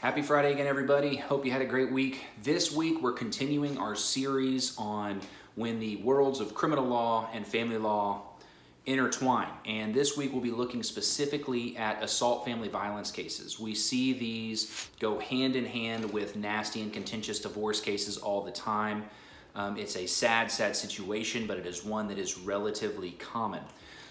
Happy Friday again, everybody. Hope you had a great week. This week, we're continuing our series on when the worlds of criminal law and family law intertwine. And this week, we'll be looking specifically at assault family violence cases. We see these go hand in hand with nasty and contentious divorce cases all the time. It's a sad situation, but it is one that is relatively common.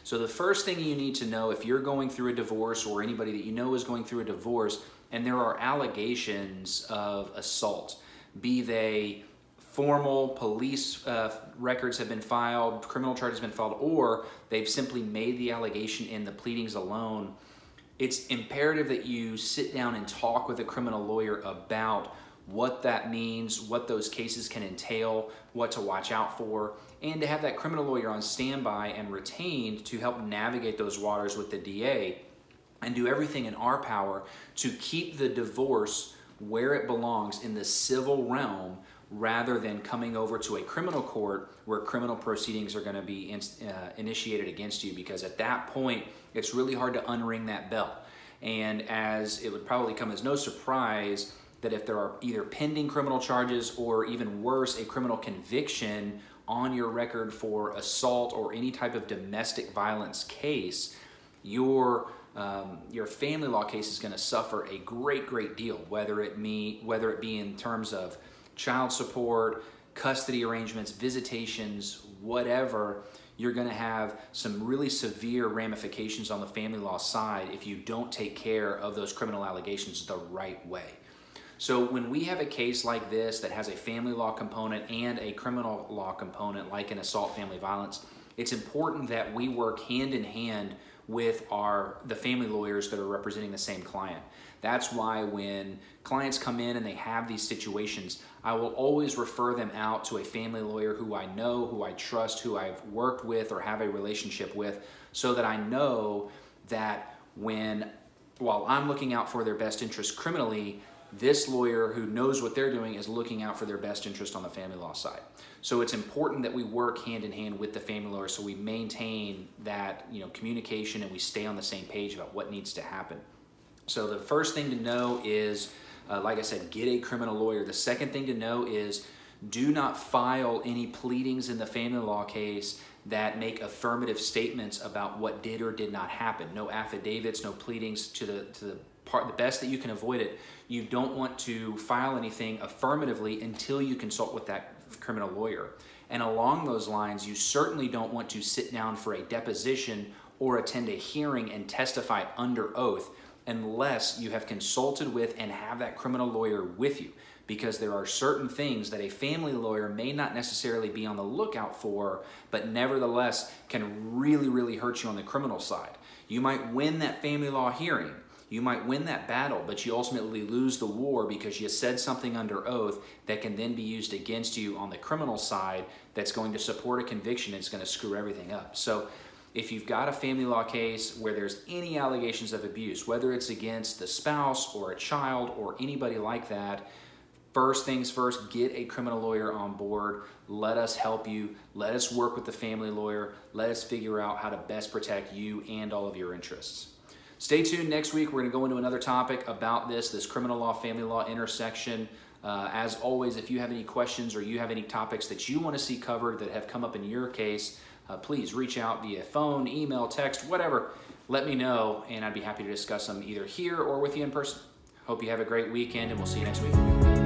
So the first thing you need to know if you're going through a divorce or anybody that you know is going through a divorce and there are allegations of assault, be they formal police records have been filed, criminal charges have been filed, or they've simply made the allegation in the pleadings alone, it's imperative that you sit down and talk with a criminal lawyer about what that means, what those cases can entail, what to watch out for, and to have that criminal lawyer on standby and retained to help navigate those waters with the DA and do everything in our power to keep the divorce where it belongs in the civil realm rather than coming over to a criminal court where criminal proceedings are going to be initiated against you, because at that point it's really hard to unring that bell. And as it would probably come as no surprise that if there are either pending criminal charges or even worse, a criminal conviction on your record for assault or any type of domestic violence case, your family law case is going to suffer a great deal, whether it be in terms of child support, custody arrangements, visitations, whatever. You're going to have some really severe ramifications on the family law side if you don't take care of those criminal allegations the right way. So when we have a case like this that has a family law component and a criminal law component, like an assault family violence, it's important that we work hand in hand with the family lawyers that are representing the same client. That's why when clients come in and they have these situations, I will always refer them out to a family lawyer who I know, who I trust, who I've worked with or have a relationship with, so that I know that while I'm looking out for their best interest criminally, this lawyer who knows what they're doing is looking out for their best interest on the family law side. So it's important that we work hand in hand with the family lawyer so we maintain that communication and we stay on the same page about what needs to happen. So the first thing to know is, like I said, get a criminal lawyer. The second thing to know is do not file any pleadings in the family law case that make affirmative statements about what did or did not happen. No affidavits, no pleadings to the best that you can avoid it. You don't want to file anything affirmatively until you consult with that criminal lawyer. And along those lines, you certainly don't want to sit down for a deposition or attend a hearing and testify under oath unless you have consulted with and have that criminal lawyer with you, because there are certain things that a family lawyer may not necessarily be on the lookout for, but nevertheless can really hurt you on the criminal side. You might win that family law hearing, you might win that battle, but you ultimately lose the war because you said something under oath that can then be used against you on the criminal side that's going to support a conviction. It's going to screw everything up. So if you've got a family law case where there's any allegations of abuse, whether it's against the spouse or a child or anybody like that, first things first, get a criminal lawyer on board. Let us help you. Let us work with the family lawyer. Let us figure out how to best protect you and all of your interests. Stay tuned. Next week, we're going to go into another topic about this criminal law, family law intersection. As always, if you have any questions or you have any topics that you want to see covered that have come up in your case, please reach out via phone, email, text, whatever. Let me know, and I'd be happy to discuss them either here or with you in person. Hope you have a great weekend, and we'll see you next week.